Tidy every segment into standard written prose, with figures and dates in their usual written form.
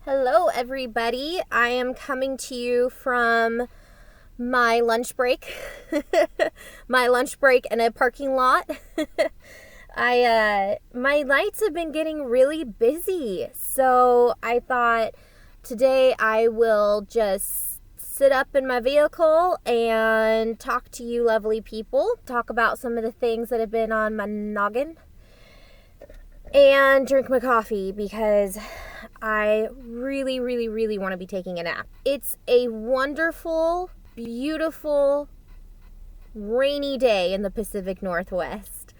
Hello, everybody. I am coming to you from my lunch break. My lunch break in a parking lot. My nights have been getting really busy, so I thought today I will just sit up in my vehicle and talk to you lovely people, talk about some of the things that have been on my noggin, and drink my coffee because I really, really, really want to be taking a nap. It's a wonderful, beautiful, rainy day in the Pacific Northwest.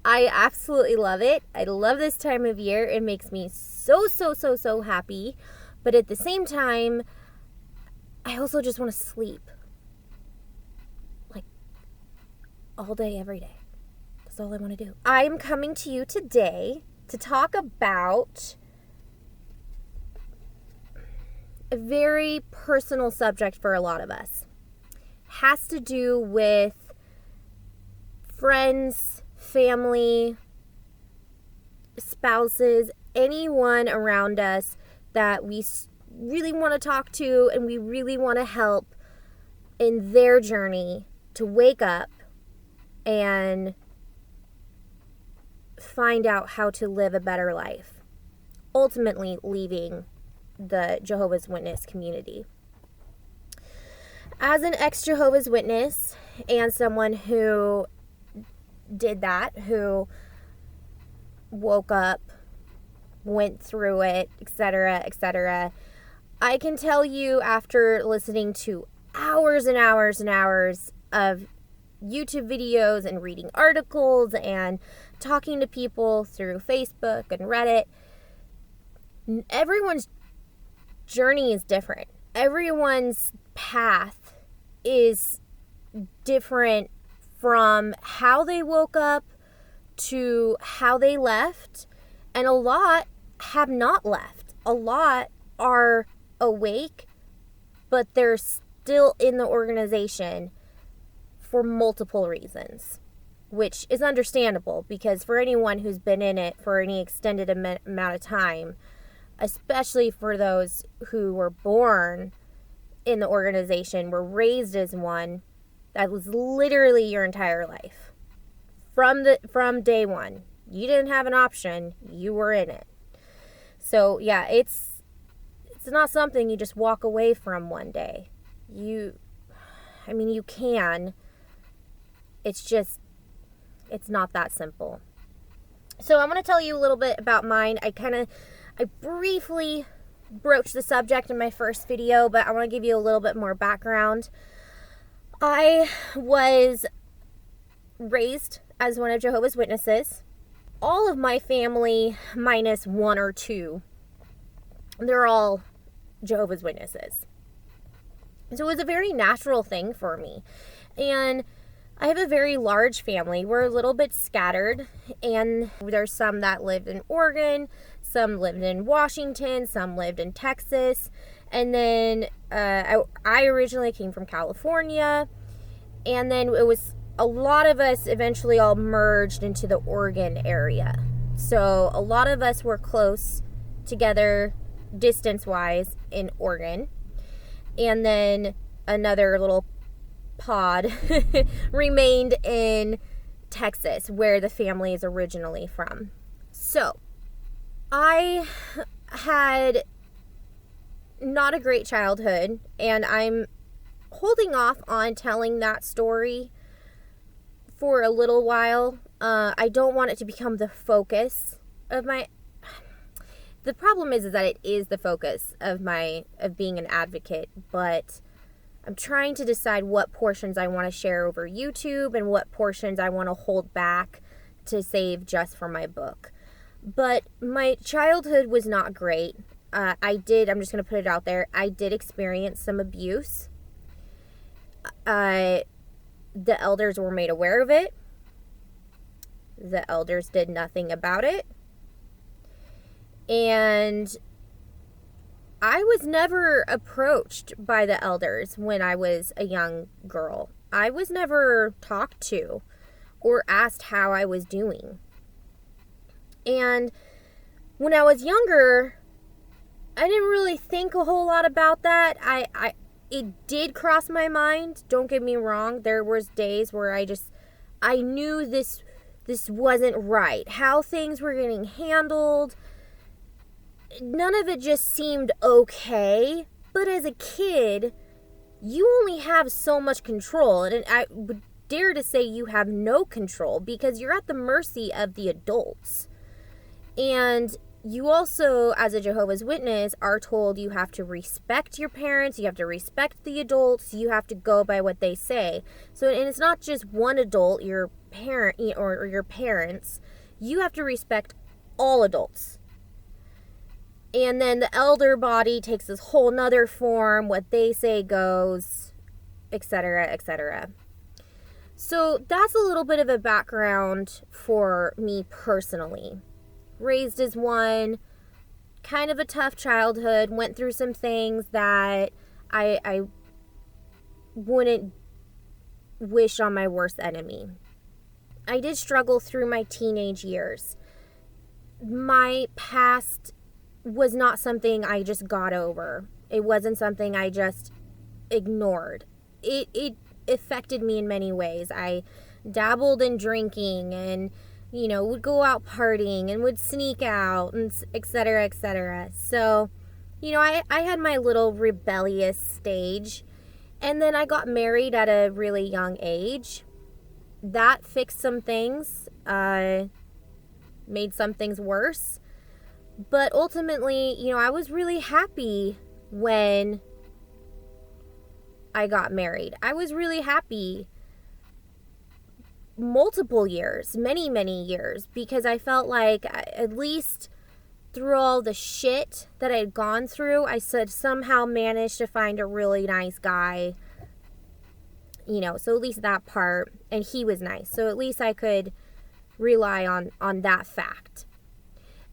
I absolutely love it. I love this time of year. It makes me so happy. But at the same time, I also just want to sleep. Like, all day, every day. That's all I want to do. I'm coming to you today to talk about a very personal subject for a lot of us. Has to do with friends, family, spouses, anyone around us that we really want to talk to and we really want to help in their journey to wake up and find out how to live a better life, ultimately leaving the Jehovah's Witness community. As an ex-Jehovah's Witness and someone who did that, who woke up, went through it, etc., I can tell you after listening to hours and hours and hours of YouTube videos and reading articles and talking to people through Facebook and Reddit, everyone's journey is different. Everyone's path is different from how they woke up to how they left, and a lot have not left. A lot are awake, but they're still in the organization for multiple reasons, which is understandable because for anyone who's been in it for any extended amount of time, especially for those who were born in the organization, were raised as one, that was literally your entire life. From day one. You didn't have an option, you were in it. So yeah, it's not something you just walk away from one day. You can. It's not that simple. So I'm going to tell you a little bit about mine. I briefly broached the subject in my first video, but I want to give you a little bit more background. I was raised as one of Jehovah's Witnesses. All of my family, minus one or two, they're all Jehovah's Witnesses. So it was a very natural thing for me. And I have a very large family. We're a little bit scattered, and there's some that lived in Oregon, some lived in Washington, some lived in Texas, and then I originally came from California, and then it was a lot of us eventually all merged into the Oregon area. So a lot of us were close together distance-wise in Oregon, and then another little pod remained in Texas, where the family is originally from. So I had not a great childhood, and I'm holding off on telling that story for a little while. I don't want it to become the focus of my... The problem is that it is the focus of being an advocate, but I'm trying to decide what portions I want to share over YouTube and what portions I want to hold back to save just for my book. But my childhood was not great. I'm just going to put it out there, I did experience some abuse. The elders were made aware of it. The elders did nothing about it. And I was never approached by the elders when I was a young girl. I was never talked to or asked how I was doing. And when I was younger, I didn't really think a whole lot about that. It did cross my mind. Don't get me wrong. There was days where I knew this wasn't right. How things were getting handled, none of it just seemed okay. But as a kid, you only have so much control. And I would dare to say you have no control because you're at the mercy of the adults. And you also, as a Jehovah's Witness, are told you have to respect your parents, you have to respect the adults, you have to go by what they say. So, and it's not just one adult, your parent or your parents. You have to respect all adults. And then the elder body takes this whole nother form, what they say goes, etc., etc. So that's a little bit of a background for me personally. Raised as one, kind of a tough childhood, went through some things that I wouldn't wish on my worst enemy. I did struggle through my teenage years. My past was not something I just got over. It wasn't something I just ignored. It affected me in many ways. I dabbled in drinking and would go out partying and would sneak out and et cetera, et cetera. So, I had my little rebellious stage. And then I got married at a really young age. That fixed some things, made some things worse. But ultimately, I was really happy when I got married. I was really happy multiple years, many years, because I felt like at least through all the shit that I'd gone through, I somehow managed to find a really nice guy, so at least that part, and he was nice, so at least I could rely on that fact.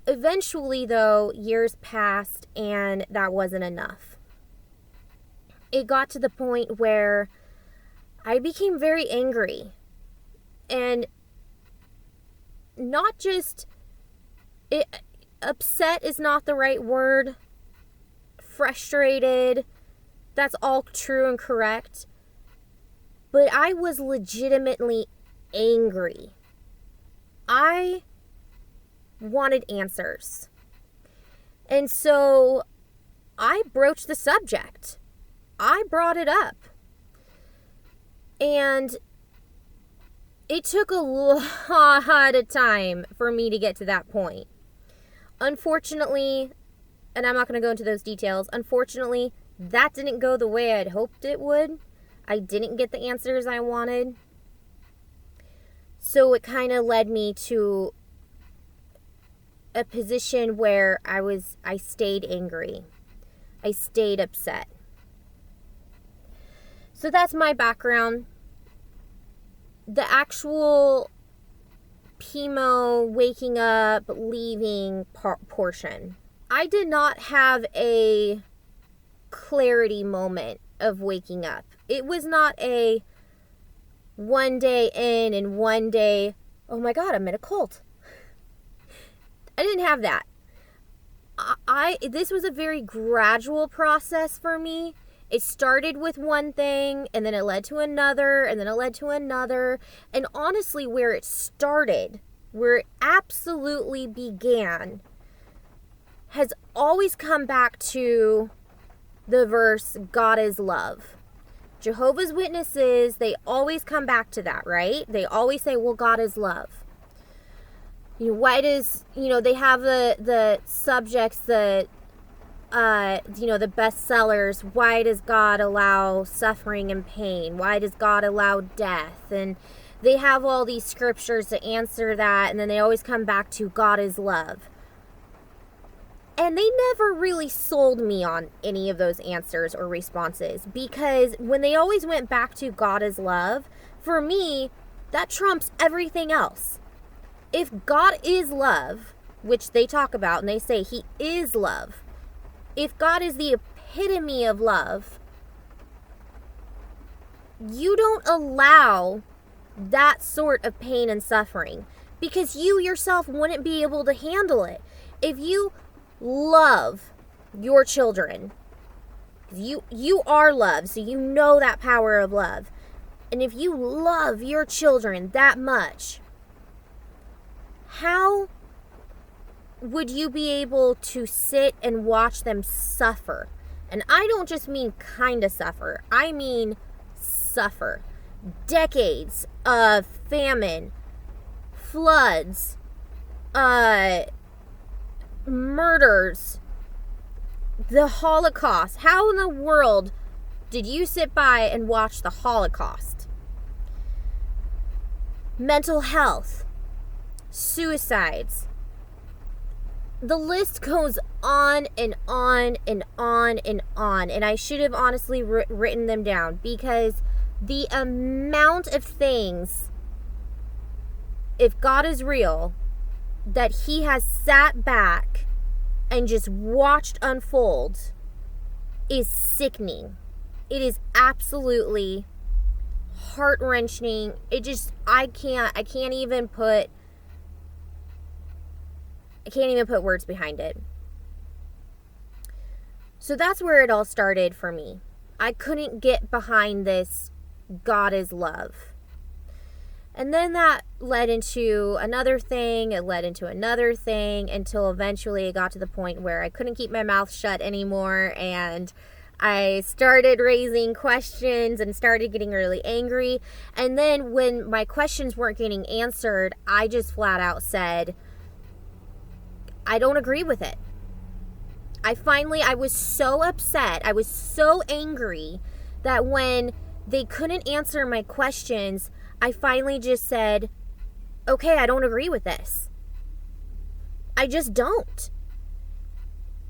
Eventually, though, years passed and that wasn't enough. It got to the point where I became very angry. And not just, upset is not the right word. Frustrated, that's all true and correct. But I was legitimately angry. I wanted answers. And so I broached the subject. I brought it up. And it took a lot of time for me to get to that point. Unfortunately, and I'm not going to go into those details, unfortunately, that didn't go the way I'd hoped it would. I didn't get the answers I wanted. So it kind of led me to a position where I stayed angry. I stayed upset. So that's my background. The actual chemo, waking up, leaving portion. I did not have a clarity moment of waking up. It was not a one day in and one day, oh my God, I'm in a cult. I didn't have that. This was a very gradual process for me. It started with one thing, and then it led to another, and then it led to another. And honestly, where it started, where it absolutely began, has always come back to the verse, God is love. Jehovah's Witnesses, they always come back to that, right? They always say, well, God is love. Why does, they have the subjects, the best sellers. Why does God allow suffering and pain? Why does God allow death? And they have all these scriptures to answer that, and then they always come back to God is love. And they never really sold me on any of those answers or responses, because when they always went back to God is love, for me, that trumps everything else. If God is love, which they talk about and they say he is love, if God is the epitome of love, you don't allow that sort of pain and suffering, because you yourself wouldn't be able to handle it. If you love your children. You are love, so you know that power of love. And if you love your children that much, how would you be able to sit and watch them suffer? And I don't just mean kind of suffer. I mean suffer. Decades of famine, floods, murders, the Holocaust. How in the world did you sit by and watch the Holocaust? Mental health, suicides. The list goes on and on and on and on. And I should have honestly written them down, because the amount of things, if God is real, that he has sat back and just watched unfold is sickening. It is absolutely heart-wrenching. I can't even put words behind it. So that's where it all started for me. I couldn't get behind this God is love. And then that led into another thing. It led into another thing until eventually it got to the point where I couldn't keep my mouth shut anymore. And I started raising questions and started getting really angry. And then when my questions weren't getting answered, I just flat out said, I don't agree with it. I was so upset. I was so angry that when they couldn't answer my questions, I finally just said, okay, I don't agree with this. I just don't.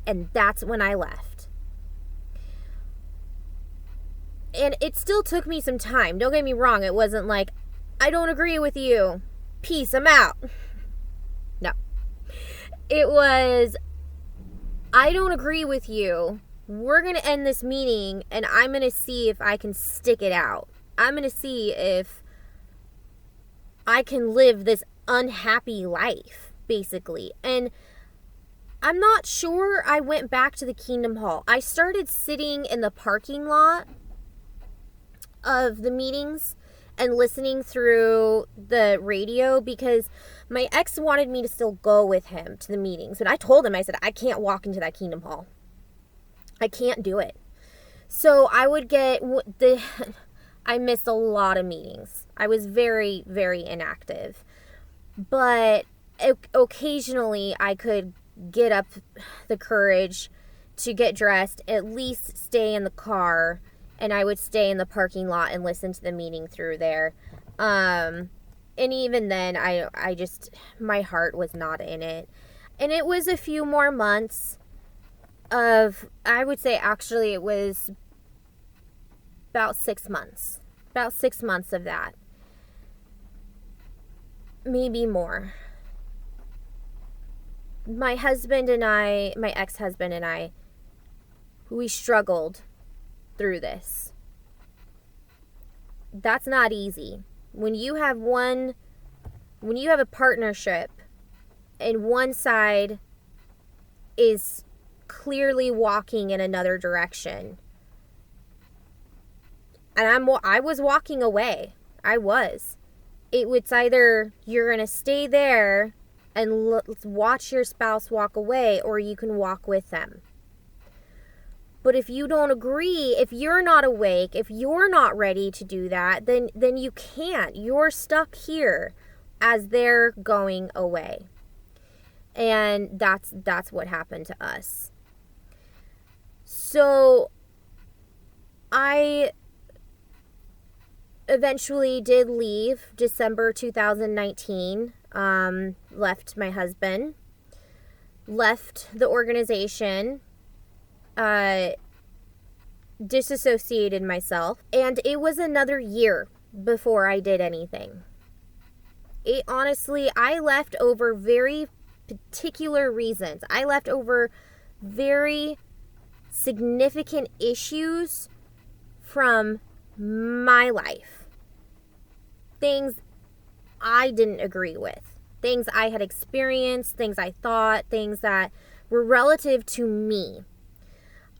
And that's when I left. And it still took me some time. Don't get me wrong. It wasn't like, I don't agree with you. Peace, I'm out. No. It was, I don't agree with you. We're going to end this meeting and I'm going to see if I can stick it out. I'm going to see if I can live this unhappy life, basically. And I'm not sure I went back to the Kingdom Hall. I started sitting in the parking lot of the meetings and listening through the radio because my ex wanted me to still go with him to the meetings. But I told him, I said, I can't walk into that Kingdom Hall. I can't do it. So I would I missed a lot of meetings. I was very, very inactive. But occasionally I could get up the courage to get dressed, at least stay in the car, and I would stay in the parking lot and listen to the meeting through there. And even then, I just, my heart was not in it. And it was a few more months of, I would say actually it was about 6 months. About 6 months of that. Maybe more. My husband and I, my ex-husband and I, we struggled through this. That's not easy. When you have a partnership and one side is clearly walking in another direction, and I was walking away. It's either you're going to stay there and watch your spouse walk away, or you can walk with them. But if you don't agree, if you're not awake, if you're not ready to do that, then you can't. You're stuck here as they're going away. And that's what happened to us. So I eventually did leave December 2019, left my husband, left the organization, disassociated myself, and it was another year before I did anything. I left over very particular reasons. I left over very significant issues from my life. Things I didn't agree with. Things I had experienced, things I thought, things that were relative to me.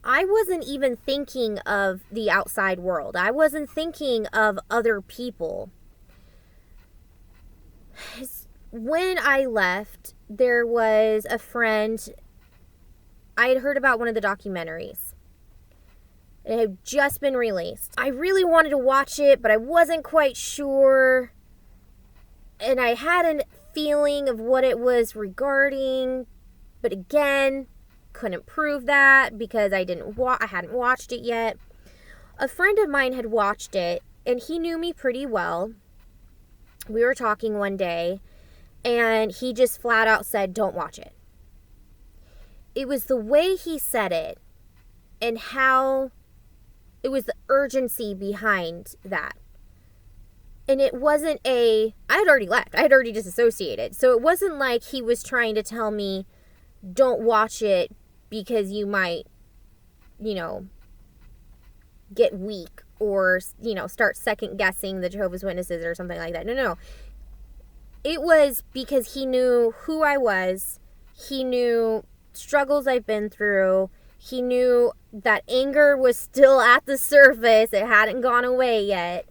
I wasn't even thinking of the outside world. I wasn't thinking of other people. When I left, there was a friend. I had heard about one of the documentaries. It had just been released. I really wanted to watch it, but I wasn't quite sure. And I had a feeling of what it was regarding, but again, couldn't prove that because I hadn't watched it yet. A friend of mine had watched it, and he knew me pretty well. We were talking one day, and he just flat out said, "Don't watch it." It was the way he said it, and how it was the urgency behind that. And it wasn't I had already left. I had already disassociated. So it wasn't like he was trying to tell me, don't watch it because you might, get weak or, start second guessing the Jehovah's Witnesses or something like that. No. It was because he knew who I was. He knew struggles I've been through. He knew that anger was still at the surface. It hadn't gone away yet.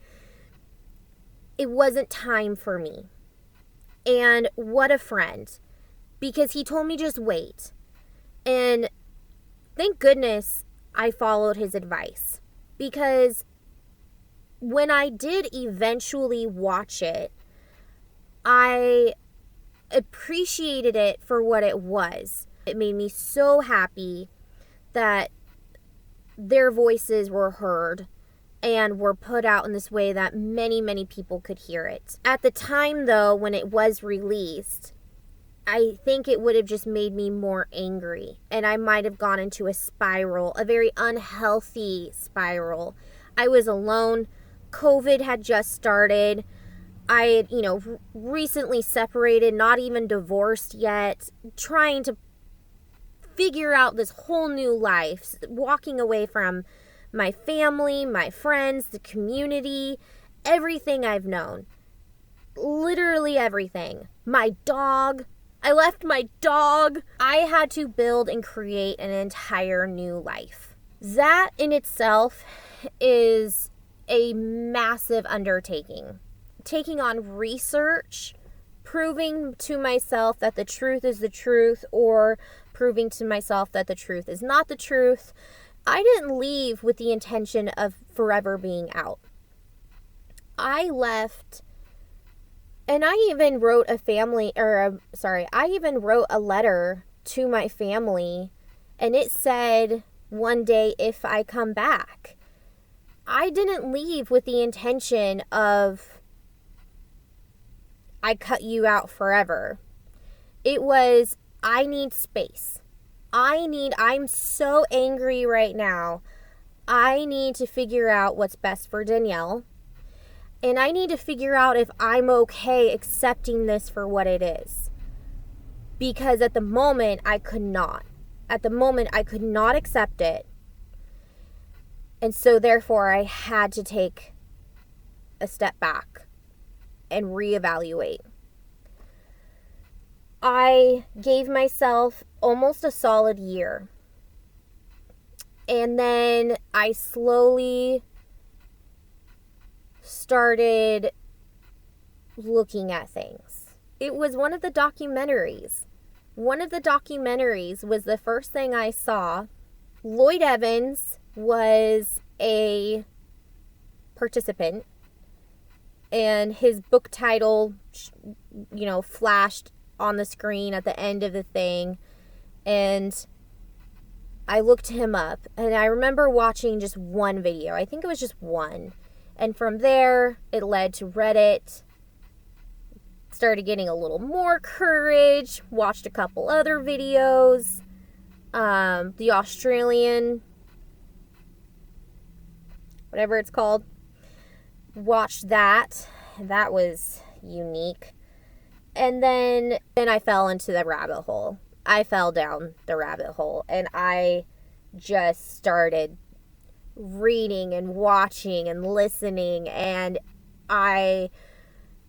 It wasn't time for me. And what a friend. Because he told me just wait. And thank goodness I followed his advice. Because when I did eventually watch it, I appreciated it for what it was. It made me so happy that their voices were heard and were put out in this way that many, many people could hear it. At the time, though, when it was released, I think it would have just made me more angry. And I might have gone into a spiral, a very unhealthy spiral. I was alone. COVID had just started. I had, recently separated, not even divorced yet, trying to figure out this whole new life, walking away from my family, my friends, the community, everything I've known. Literally everything. My dog. I left my dog. I had to build and create an entire new life. That in itself is a massive undertaking. Taking on research, proving to myself that the truth is the truth, or proving to myself that the truth is not the truth. I didn't leave with the intention of forever being out. I left, and I even wrote I even wrote a letter to my family, and it said, one day if I come back. I didn't leave with the intention of, I cut you out forever. It was, I need space. I'm so angry right now. I need to figure out what's best for Danielle. And I need to figure out if I'm okay accepting this for what it is. Because at the moment, I could not. At the moment, I could not accept it. And so therefore, I had to take a step back and reevaluate. I gave myself almost a solid year. And then I slowly started looking at things. It was one of the documentaries. One of the documentaries was the first thing I saw. Lloyd Evans was a participant, and his book title, flashed on the screen at the end of the thing, and I looked him up, and I remember watching just one video. I think it was just one. And from there, it led to Reddit. Started getting a little more courage. Watched a couple other videos. The Australian, whatever it's called. Watched that. That was unique. And then I fell into the rabbit hole. I fell down the rabbit hole. And I just started reading and watching and listening, and I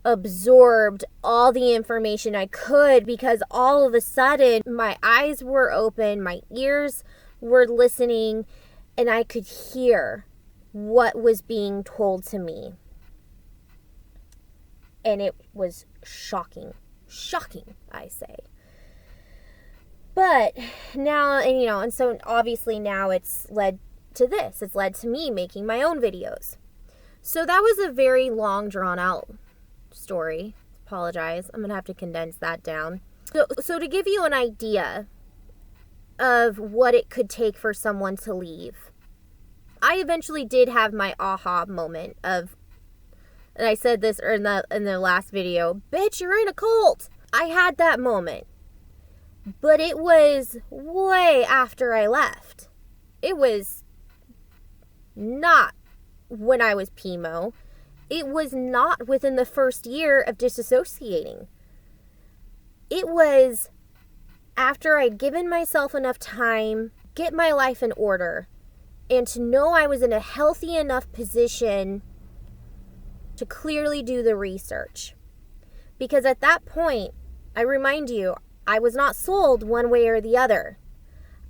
absorbed all the information I could, because all of a sudden my eyes were open, my ears were listening, and I could hear what was being told to me. And it was shocking. Shocking, I say. But now, and so obviously now it's led to this. It's led to me making my own videos. So that was a very long, drawn out story. Apologize. I'm going to have to condense that down. So to give you an idea of what it could take for someone to leave, I eventually did have my aha moment of, and I said this in the last video, bitch, you're in a cult. I had that moment. But it was way after I left. It was not when I was PMO. It was not within the first year of disassociating. It was after I'd given myself enough time, get my life in order, and to know I was in a healthy enough position to clearly do the research. Because at that point, I remind you, I was not sold one way or the other.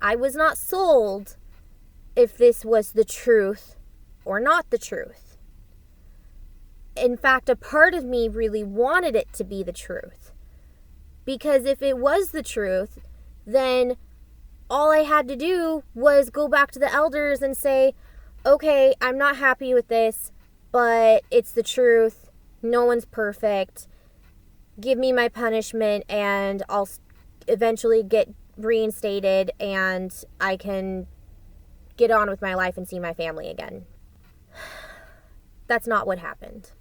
I was not sold if this was the truth or not the truth. In fact, a part of me really wanted it to be the truth. Because if it was the truth, then all I had to do was go back to the elders and say, okay, I'm not happy with this, but it's the truth. No one's perfect. Give me my punishment and I'll eventually get reinstated and I can get on with my life and see my family again. That's not what happened.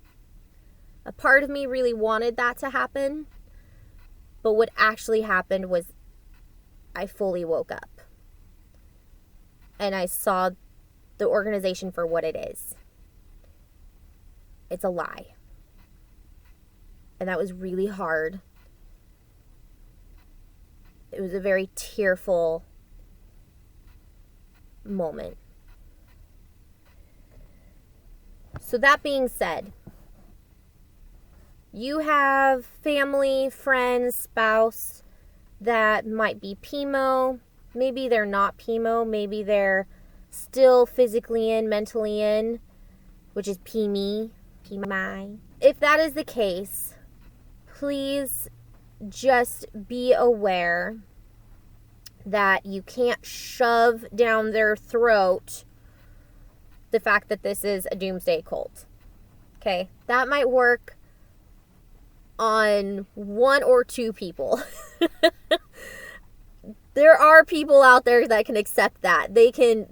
A part of me really wanted that to happen, but what actually happened was I fully woke up and I saw the organization for what it is. It's a lie. And that was really hard. It was a very tearful moment. So that being said, you have family, friends, spouse that might be PMO. Maybe they're not PMO. Maybe they're still physically in, mentally in, which is PME. If that is the case, please just be aware that you can't shove down their throat the fact that this is a doomsday cult. Okay? That might work on one or two people. There are people out there that can accept that. They can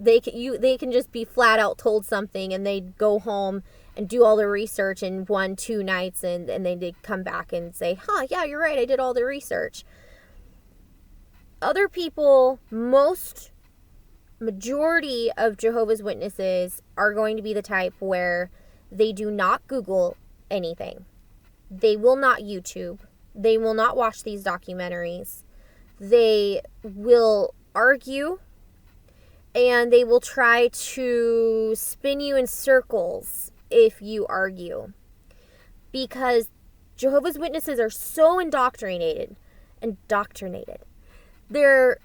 just be flat out told something and they go home and do all the research in 1-2 nights and they come back and say, yeah, you're right, I did all the research. Other people, majority of Jehovah's Witnesses are going to be the type where they do not Google anything. They will not YouTube. They will not watch these documentaries. They will argue and they will try to spin you in circles if you argue, because Jehovah's Witnesses are so indoctrinated. Their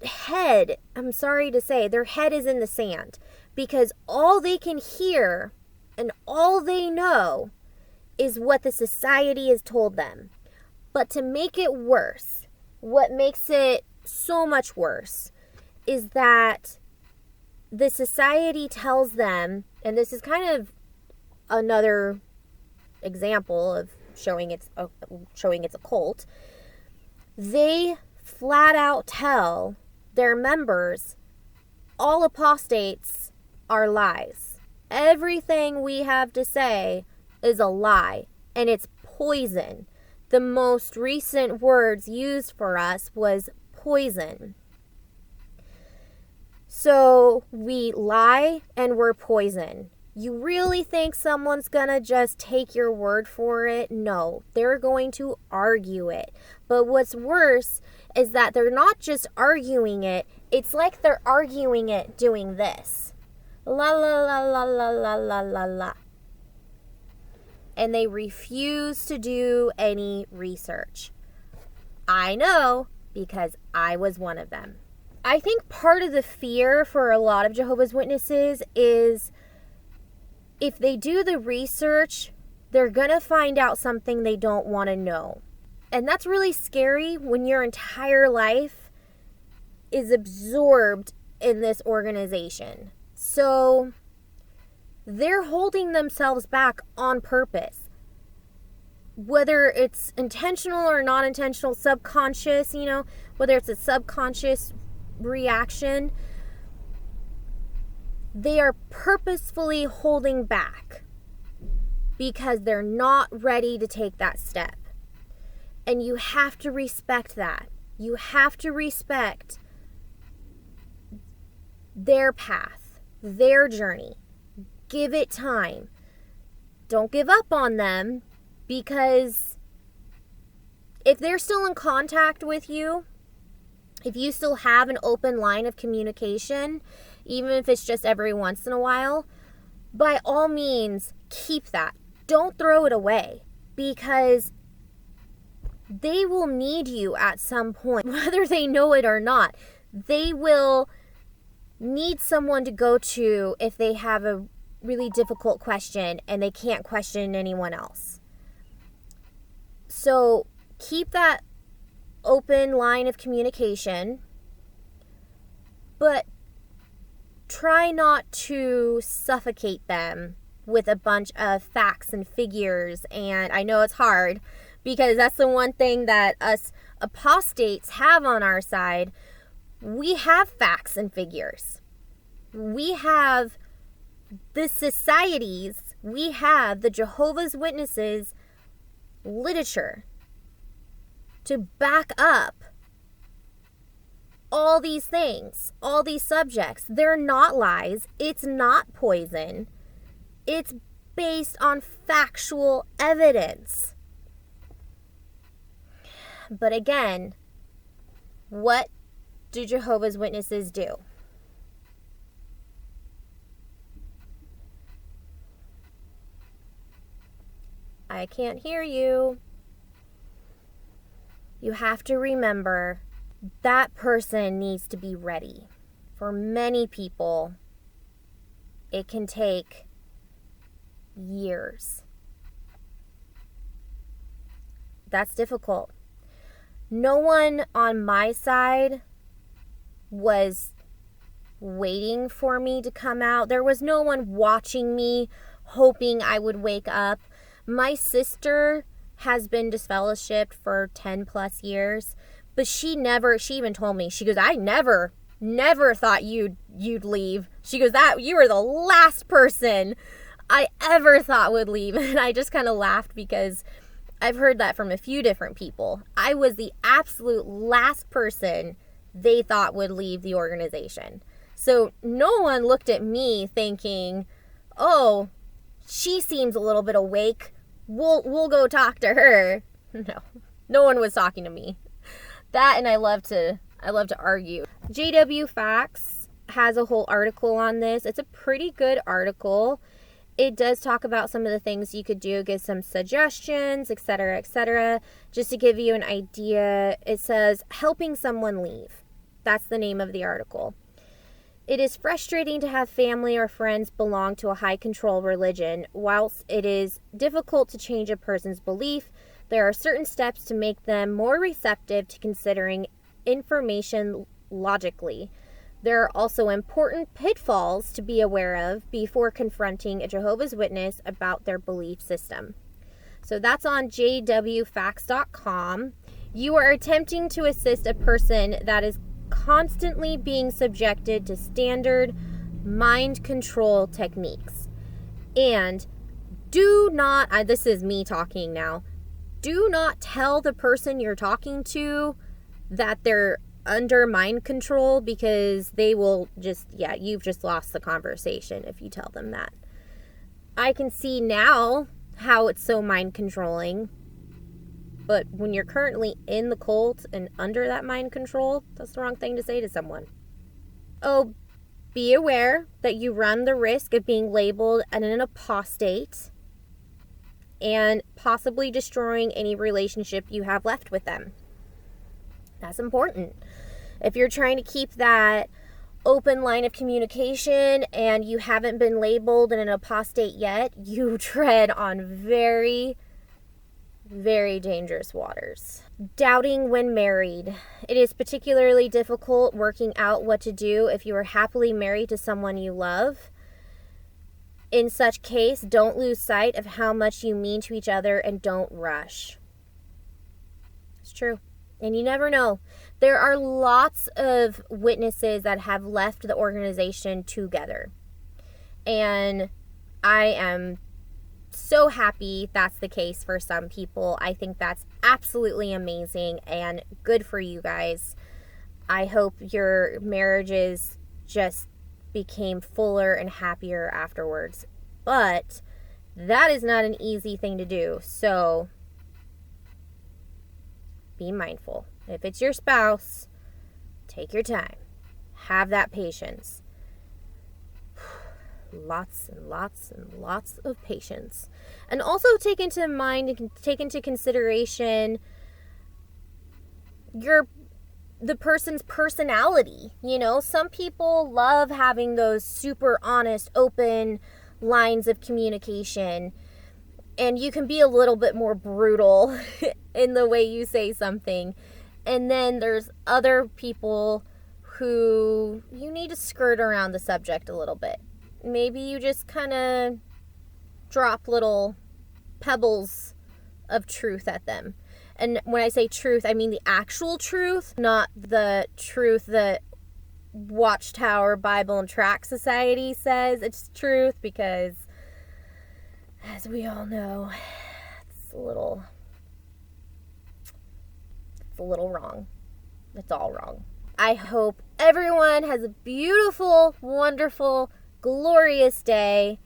head, I'm sorry to say, their head is in the sand, because all they can hear and all they know is what the society has told them. But to make it worse, what makes it so much worse is that the society tells them, and this is kind of another example of showing it's a cult, they flat out tell their members all apostates are lies. Everything we have to say is a lie, and it's poison. The most recent words used for us was poison. So we lie and we're poison. You really think someone's gonna just take your word for it? No, they're going to argue it. But what's worse is that they're not just arguing it, it's like they're arguing it doing this. La la la la la la la la la. And they refuse to do any research. I know, because I was one of them. I think part of the fear for a lot of Jehovah's Witnesses is if they do the research, they're going to find out something they don't want to know. And that's really scary when your entire life is absorbed in this organization. So they're holding themselves back on purpose. Whether it's intentional or not intentional, subconscious, whether it's a subconscious reaction, they are purposefully holding back because they're not ready to take that step. And you have to respect that. You have to respect their path, their journey. Give it time. Don't give up on them, because if they're still in contact with you, if you still have an open line of communication, even if it's just every once in a while, by all means, keep that. Don't throw it away, because they will need you at some point, whether they know it or not. They will need someone to go to if they have a really difficult question and they can't question anyone else. So keep that open line of communication, but try not to suffocate them with a bunch of facts and figures. And I know it's hard, because that's the one thing that us apostates have on our side. We have facts and figures. We have the societies, we have the Jehovah's Witnesses literature to back up all these things, all these subjects. They're not lies. It's not poison. It's based on factual evidence. But again, what do Jehovah's Witnesses do? I can't hear you. You have to remember that person needs to be ready. For many people, it can take years. That's difficult. No one on my side was waiting for me to come out. There was no one watching me, hoping I would wake up. My sister has been disfellowshipped for 10 plus years, but she even told me, she goes, I never thought you'd leave. She goes, that you were the last person I ever thought would leave. And I just kind of laughed, because I've heard that from a few different people. I was the absolute last person they thought would leave the organization. So no one looked at me thinking, oh, she seems a little bit awake. We'll go talk to her. No one was talking to me. That, and I love to argue. JW Facts has a whole article on this. It's a pretty good article. It does talk about some of the things you could do, give some suggestions, etc., etc. Just to give you an idea, it says, helping someone leave. That's the name of the article. It is frustrating to have family or friends belong to a high control religion. Whilst it is difficult to change a person's belief, there are certain steps to make them more receptive to considering information logically. There are also important pitfalls to be aware of before confronting a Jehovah's Witness about their belief system. So that's on jwfacts.com. You are attempting to assist a person that is constantly being subjected to standard mind control techniques. And do not, this is me talking now, do not tell the person you're talking to that they're under mind control, because they will you've just lost the conversation if you tell them that. I can see now how it's so mind controlling, but when you're currently in the cult and under that mind control, that's the wrong thing to say to someone. Oh, be aware that you run the risk of being labeled an apostate and possibly destroying any relationship you have left with them. That's important. If you're trying to keep that open line of communication and you haven't been labeled an apostate yet, you tread on very, very dangerous waters. Doubting when married. It is particularly difficult working out what to do if you are happily married to someone you love. In such case, don't lose sight of how much you mean to each other and don't rush. It's true. And you never know. There are lots of witnesses that have left the organization together. And I am so happy that's the case for some people. I think that's absolutely amazing and good for you guys. I hope your marriages just became fuller and happier afterwards. But that is not an easy thing to do. So be mindful. If it's your spouse, take your time. Have that patience. Lots and lots and lots of patience. And also take into mind and take into consideration the person's personality. You know, some people love having those super honest, open lines of communication. And you can be a little bit more brutal in the way you say something. And then there's other people who you need to skirt around the subject a little bit. Maybe you just kind of drop little pebbles of truth at them. And when I say truth, I mean the actual truth, not the truth that Watchtower Bible and Tract Society says it's truth, because as we all know, it's a little wrong. It's all wrong. I hope everyone has a beautiful, wonderful, glorious day.